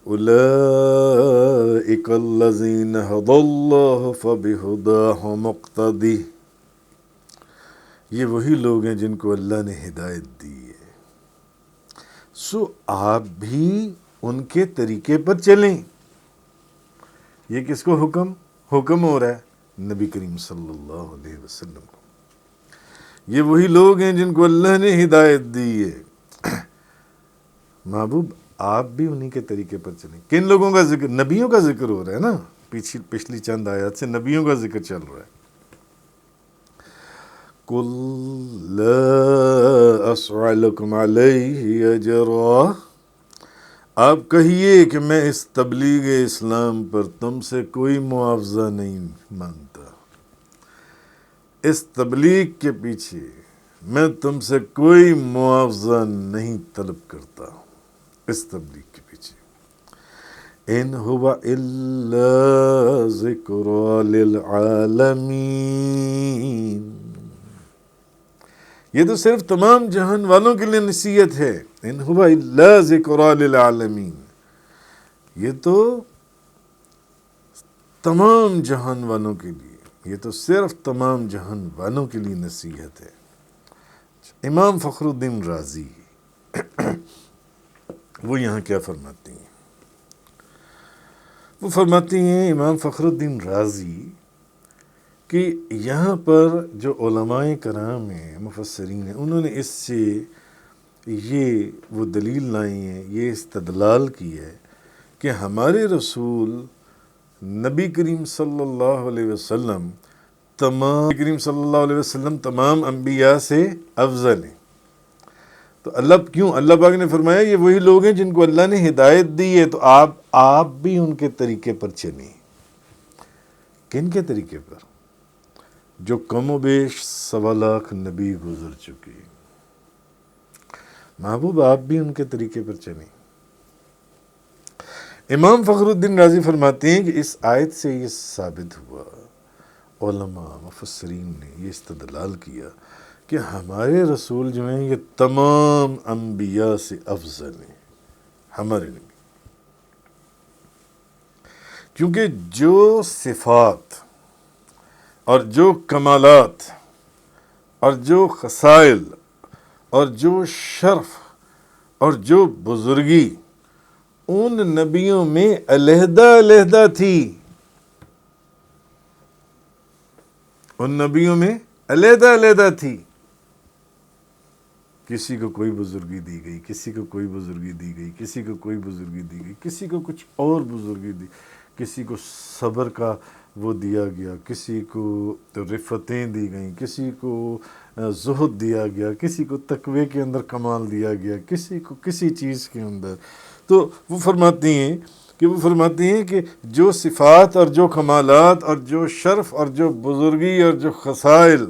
اولئک الذین ھدی اللہ فبھداہ مقتدی، یہ وہی لوگ ہیں جن کو اللہ نے ہدایت دی ہے، سو آپ بھی ان کے طریقے پر چلیں۔ یہ کس کو حکم ہو رہا ہے؟ نبی کریم صلی اللہ علیہ وسلم کو۔ یہ وہی لوگ ہیں جن کو اللہ نے ہدایت دی ہے، محبوب آپ بھی انہی کے طریقے پر چلیں۔ کن لوگوں کا ذکر؟ نبیوں کا ذکر ہو رہا ہے نا، پچھلی چند آیات سے نبیوں کا ذکر چل رہا ہے۔ قُلْ لَا أَسْأَلُكُمْ عَلَيْهِ أَجْرًا، آپ کہیے کہ میں اس تبلیغ اسلام پر تم سے کوئی معاوضہ نہیں مانگتا، اس تبلیغ کے پیچھے میں تم سے کوئی معاوضہ نہیں طلب کرتا، اس تبلیغ کے پیچھے۔ ان هو الا ذکر للعالمین، یہ تو صرف تمام جہان والوں کے لیے نصیحت ہے۔ ان هو الا ذکر للعالمین، یہ تو تمام جہان والوں کے لیے، یہ تو صرف تمام جہان والوں کے لیے نصیحت ہے۔ امام فخر الدین رازی وہ یہاں کیا فرماتی ہیں؟ وہ فرماتی ہیں امام فخر الدین رازی کہ یہاں پر جو علماء کرام ہیں، مفسرین ہیں، انہوں نے اس سے یہ وہ دلیل لائی ہے، یہ استدلال کی ہے کہ ہمارے رسول نبی کریم صلی اللہ علیہ وسلم تمام انبیاء سے افضل ہیں۔ تو اللہ پاک نے فرمایا یہ وہی لوگ ہیں جن کو اللہ نے ہدایت دی ہے، تو آپ بھی ان کے طریقے پر چلیں۔ کن کے طریقے پر؟ جو کم و بیش 1.25 لاکھ نبی گزر چکے، محبوب آپ بھی ان کے طریقے پر چلیں۔ امام فخر الدین رازی فرماتے ہیں کہ اس آیت سے یہ ثابت ہوا، علماء مفسرین نے یہ استدلال کیا کہ ہمارے رسول جو ہیں یہ تمام انبیاء سے افضل ہیں، ہمارے نبی، کیونکہ جو صفات اور جو کمالات اور جو خصائل اور جو شرف اور جو بزرگی ان نبیوں میں علیحدہ تھی، ان نبیوں میں علیحدہ تھی۔ کسی کو کوئی بزرگی دی گئی، کسی کو کوئی بزرگی دی گئی، کسی کو کوئی بزرگی دی گئی، کسی کو کچھ اور بزرگی دی، کسی کو صبر کا وہ دیا گیا، کسی کو رفتیں دی گئیں، کسی کو زہد دیا گیا، کسی کو تقوی کے اندر کمال دیا گیا، کسی کو کسی چیز کے اندر۔ تو وہ فرماتی ہیں کہ جو صفات اور جو کمالات اور جو شرف اور جو بزرگی اور جو خصائل،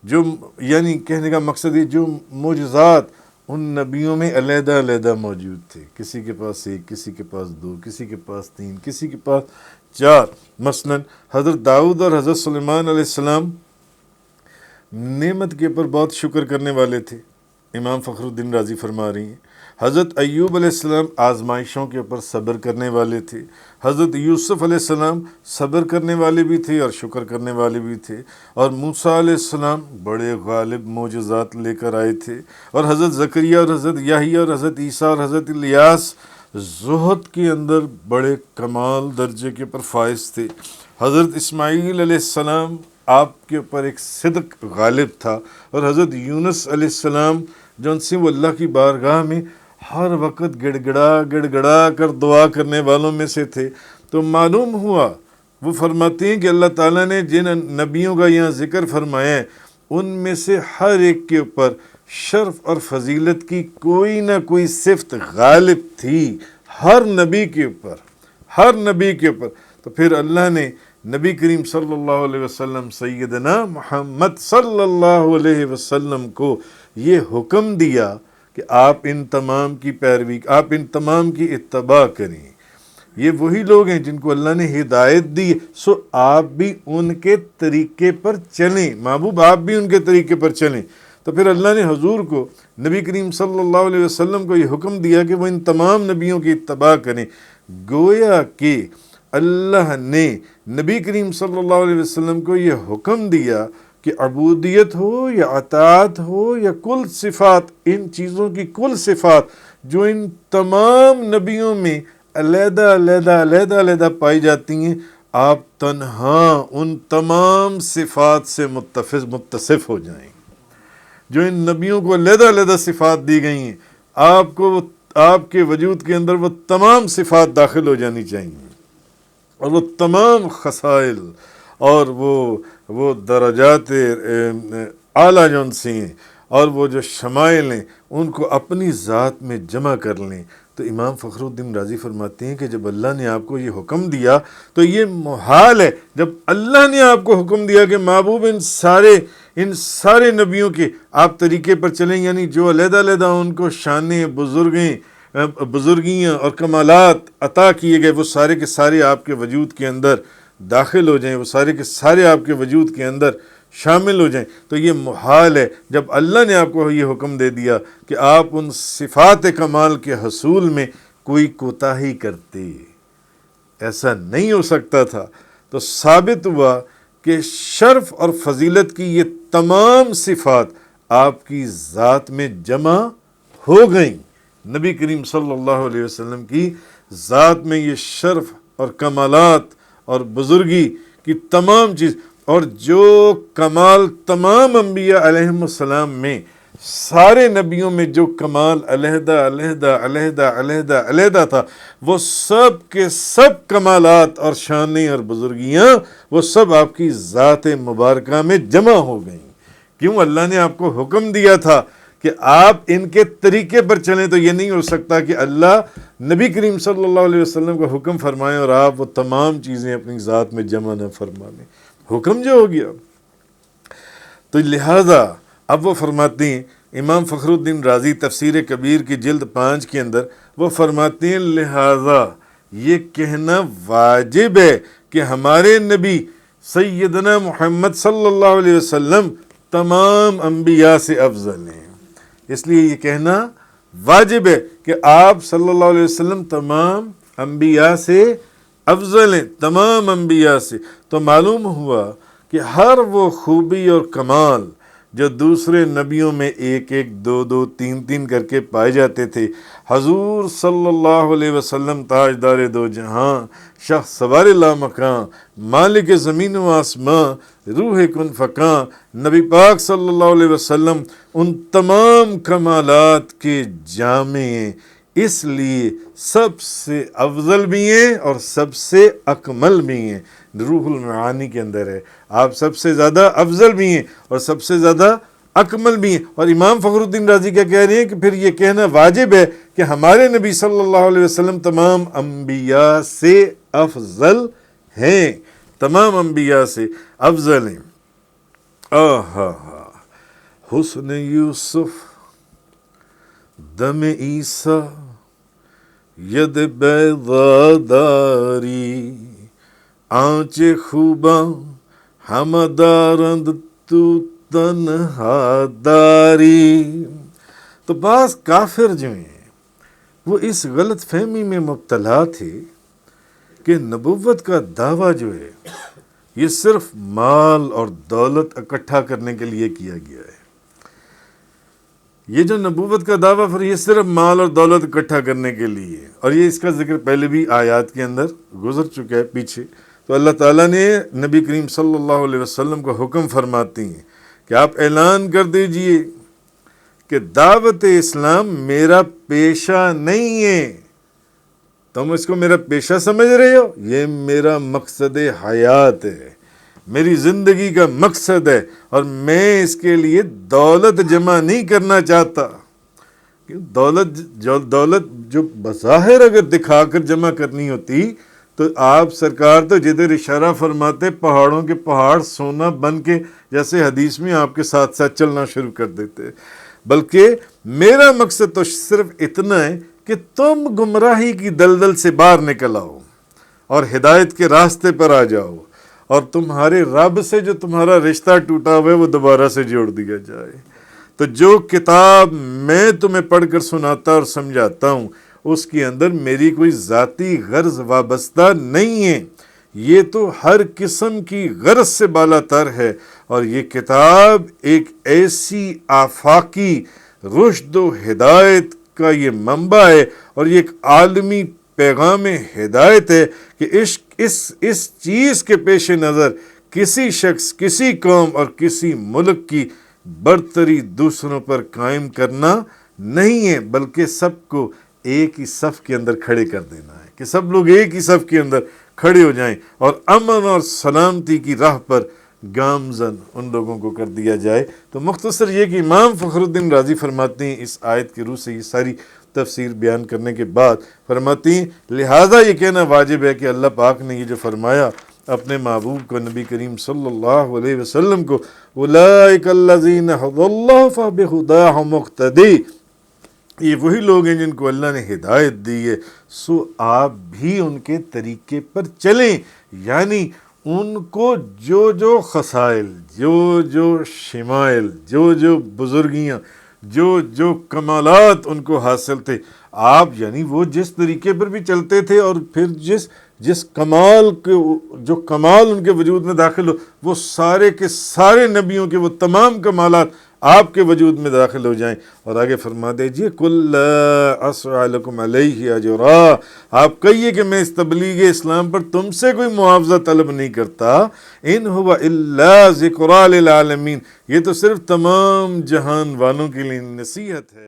جو یعنی کہنے کا مقصد ہے جو معجزات ان نبیوں میں علیحدہ موجود تھے، کسی کے پاس 1، کسی کے پاس 2، کسی کے پاس 3، کسی کے پاس 4۔ مثلا حضرت داؤد اور حضرت سلیمان علیہ السلام نعمت کے اوپر بہت شکر کرنے والے تھے، امام فخر الدین رازی فرما رہی ہیں۔ حضرت ایوب علیہ السلام آزمائشوں کے اوپر صبر کرنے والے تھے، حضرت یوسف علیہ السلام صبر کرنے والے بھی تھے اور شکر کرنے والے بھی تھے، اور موسیٰ علیہ السلام بڑے غالب معجزات لے کر آئے تھے، اور حضرت زکریا اور حضرت یحییٰ اور حضرت عیسیٰ اور حضرت الیاس زہد کے اندر بڑے کمال درجے کے پر فائز تھے، حضرت اسماعیل علیہ السلام آپ کے اوپر ایک صدق غالب تھا، اور حضرت یونس علیہ السلام جن سے وہ اللہ کی بارگاہ میں ہر وقت گڑ گڑا کر دعا کرنے والوں میں سے تھے۔ تو معلوم ہوا، وہ فرماتے ہیں کہ اللہ تعالیٰ نے جن نبیوں کا یہاں ذکر فرمایا ہے ان میں سے ہر ایک کے اوپر شرف اور فضیلت کی کوئی نہ کوئی صفت غالب تھی، ہر نبی کے اوپر۔ تو پھر اللہ نے نبی کریم صلی اللہ علیہ وسلم سیدنا محمد صلی اللہ علیہ وسلم کو یہ حکم دیا کہ آپ ان تمام کی پیروی، آپ ان تمام کی اتباع کریں۔ یہ وہی لوگ ہیں جن کو اللہ نے ہدایت دی، سو آپ بھی ان کے طریقے پر چلیں، محبوب آپ بھی ان کے طریقے پر چلیں۔ تو پھر اللہ نے حضور کو، نبی کریم صلی اللہ علیہ وسلم کو یہ حکم دیا کہ وہ ان تمام نبیوں کی اتباع کریں۔ گویا کہ اللہ نے نبی کریم صلی اللہ علیہ وسلم کو یہ حکم دیا کہ عبودیت ہو یا اطاعت ہو یا کل صفات، ان چیزوں کی کل صفات جو ان تمام نبیوں میں علیحدہ علیحدہ علیحدہ علیحدہ پائی جاتی ہیں، آپ تنہا ان تمام صفات سے متصف ہو جائیں۔ جو ان نبیوں کو علیحدہ علیحدہ صفات دی گئی ہیں، آپ کو، آپ کے وجود کے اندر وہ تمام صفات داخل ہو جانی چاہیے، اور وہ تمام خصائل اور وہ درجات اعلیٰ جو ان سے ہیں اور وہ جو شمائل ہیں ان کو اپنی ذات میں جمع کر لیں۔ تو امام فخر الدین رازی فرماتے ہیں کہ جب اللہ نے آپ کو یہ حکم دیا تو یہ محال ہے، جب اللہ نے آپ کو حکم دیا کہ محبوب ان سارے نبیوں کے آپ طریقے پر چلیں، یعنی جو علیحدہ علیحدہ ان کو شانیں، بزرگیاں اور کمالات عطا کیے گئے وہ سارے کے سارے آپ کے وجود کے اندر داخل ہو جائیں، وہ سارے کے سارے آپ کے وجود کے اندر شامل ہو جائیں، تو یہ محال ہے جب اللہ نے آپ کو یہ حکم دے دیا کہ آپ ان صفات کمال کے حصول میں کوئی کوتاہی کرتے، ایسا نہیں ہو سکتا تھا۔ تو ثابت ہوا کہ شرف اور فضیلت کی یہ تمام صفات آپ کی ذات میں جمع ہو گئیں۔ نبی کریم صلی اللہ علیہ وسلم کی ذات میں یہ شرف اور کمالات اور بزرگی کی تمام چیز، اور جو کمال تمام انبیاء علیہم السلام میں، سارے نبیوں میں جو کمال علیحدہ علیحدہ علیحدہ علیحدہ علیحدہ تھا، وہ سب کے سب کمالات اور شانیں اور بزرگیاں وہ سب آپ کی ذات مبارکہ میں جمع ہو گئیں۔ کیوں؟ اللہ نے آپ کو حکم دیا تھا کہ آپ ان کے طریقے پر چلیں، تو یہ نہیں ہو سکتا کہ اللہ نبی کریم صلی اللہ علیہ وسلم کو حکم فرمائیں اور آپ وہ تمام چیزیں اپنی ذات میں جمع نہ فرما لیں۔ حکم جو ہو گیا، تو لہذا اب وہ فرماتے ہیں، امام فخر الدین رازی تفسیر کبیر کی جلد 5 کے اندر وہ فرماتے ہیں، لہذا یہ کہنا واجب ہے کہ ہمارے نبی سیدنا محمد صلی اللہ علیہ وسلم تمام انبیاء سے افضل ہیں۔ اس لیے یہ کہنا واجب ہے کہ آپ صلی اللہ علیہ وسلم تمام انبیاء سے افضل ہیں، تمام انبیاء سے۔ تو معلوم ہوا کہ ہر وہ خوبی اور کمال جو دوسرے نبیوں میں ایک ایک، دو دو، تین تین کر کے پائے جاتے تھے، حضور صلی اللہ علیہ وسلم تاجدار دو جہاں، شاہ سوار لامکاں، مالک زمین و آسماں، روح کن فکاں، نبی پاک صلی اللہ علیہ وسلم ان تمام کمالات کے جامع ہیں، اس لیے سب سے افضل بھی ہیں اور سب سے اکمل بھی ہیں۔ روح المعانی کے اندر ہے، آپ سب سے زیادہ افضل بھی ہیں اور سب سے زیادہ اکمل بھی ہیں۔ اور امام فخر الدین رازی کیا کہہ رہے ہیں کہ پھر یہ کہنا واجب ہے کہ ہمارے نبی صلی اللہ علیہ وسلم تمام انبیاء سے افضل ہیں، تمام انبیاء سے افضل ہیں۔ آہا، حسن یوسف، دم عیسیٰ، ید بیضاداری، آنچ خوباں ہمدارند تو تنہا داری۔ تو بعض کافر جو ہیں وہ اس غلط فہمی میں مبتلا تھے کہ نبوت کا دعویٰ جو ہے یہ صرف مال اور دولت اکٹھا کرنے کے لیے کیا گیا ہے۔ یہ جو نبوت کا دعویٰ پھر یہ صرف مال اور دولت اکٹھا کرنے کے لیے، اور یہ اس کا ذکر پہلے بھی آیات کے اندر گزر چکا ہے پیچھے۔ تو اللہ تعالیٰ نے نبی کریم صلی اللہ علیہ وسلم کو حکم فرماتے ہیں کہ آپ اعلان کر دیجئے کہ دعوت اسلام میرا پیشہ نہیں ہے، تم اس کو میرا پیشہ سمجھ رہے ہو، یہ میرا مقصد حیات ہے، میری زندگی کا مقصد ہے، اور میں اس کے لیے دولت جمع نہیں کرنا چاہتا۔ دولت جو بظاہر اگر دکھا کر جمع کرنی ہوتی تو آپ سرکار تو جدھر اشارہ فرماتے پہاڑوں کے پہاڑ سونا بن کے، جیسے حدیث میں آپ کے ساتھ ساتھ چلنا شروع کر دیتے۔ بلکہ میرا مقصد تو صرف اتنا ہے کہ تم گمراہی کی دلدل سے باہر نکل آؤ اور ہدایت کے راستے پر آ جاؤ، اور تمہارے رب سے جو تمہارا رشتہ ٹوٹا ہوا ہے وہ دوبارہ سے جوڑ دیا جائے۔ تو جو کتاب میں تمہیں پڑھ کر سناتا اور سمجھاتا ہوں اس کے اندر میری کوئی ذاتی غرض وابستہ نہیں ہے، یہ تو ہر قسم کی غرض سے بالا تر ہے، اور یہ کتاب ایک ایسی آفاقی رشد و ہدایت کا یہ منبع ہے، اور یہ ایک عالمی پیغام ہدایت ہے کہ اس چیز کے پیش نظر کسی شخص، کسی قوم اور کسی ملک کی برتری دوسروں پر قائم کرنا نہیں ہے، بلکہ سب کو ایک ہی صف کے اندر کھڑے کر دینا ہے، کہ سب لوگ ایک ہی صف کے اندر کھڑے ہو جائیں اور امن اور سلامتی کی راہ پر گامزن ان لوگوں کو کر دیا جائے۔ تو مختصر یہ کہ امام فخر الدین رازی فرماتے ہیں اس آیت کی روح سے یہ ساری تفسیر بیان کرنے کے بعد فرماتی ہیں لہٰذا یہ کہنا واجب ہے کہ اللہ پاک نے یہ جو فرمایا اپنے محبوب کو، نبی کریم صلی اللہ علیہ وسلم کو، اولئک الذین ھدی اللہ فبھداہ مقتدی، یہ وہی لوگ ہیں جن کو اللہ نے ہدایت دی ہے، سو آپ بھی ان کے طریقے پر چلیں، یعنی ان کو جو جو خصائل، جو جو شمائل، جو جو بزرگیاں، جو جو کمالات ان کو حاصل تھے، آپ یعنی وہ جس طریقے پر بھی چلتے تھے اور پھر جس کمال کے، جو کمال ان کے وجود میں داخل ہو، وہ سارے کے سارے نبیوں کے وہ تمام کمالات آپ کے وجود میں داخل ہو جائیں۔ اور آگے فرما دیجئے قُل لَا أَسْأَلُكُمْ عَلَيْهِ أَجْرًا، آپ کہیے کہ میں اس تبلیغ اسلام پر تم سے کوئی معاوضہ طلب نہیں کرتا، إِنْ هُوَ إِلَّا ذِكْرًا لِلْعَالَمِينَ، یہ تو صرف تمام جہان والوں کے لیے نصیحت ہے۔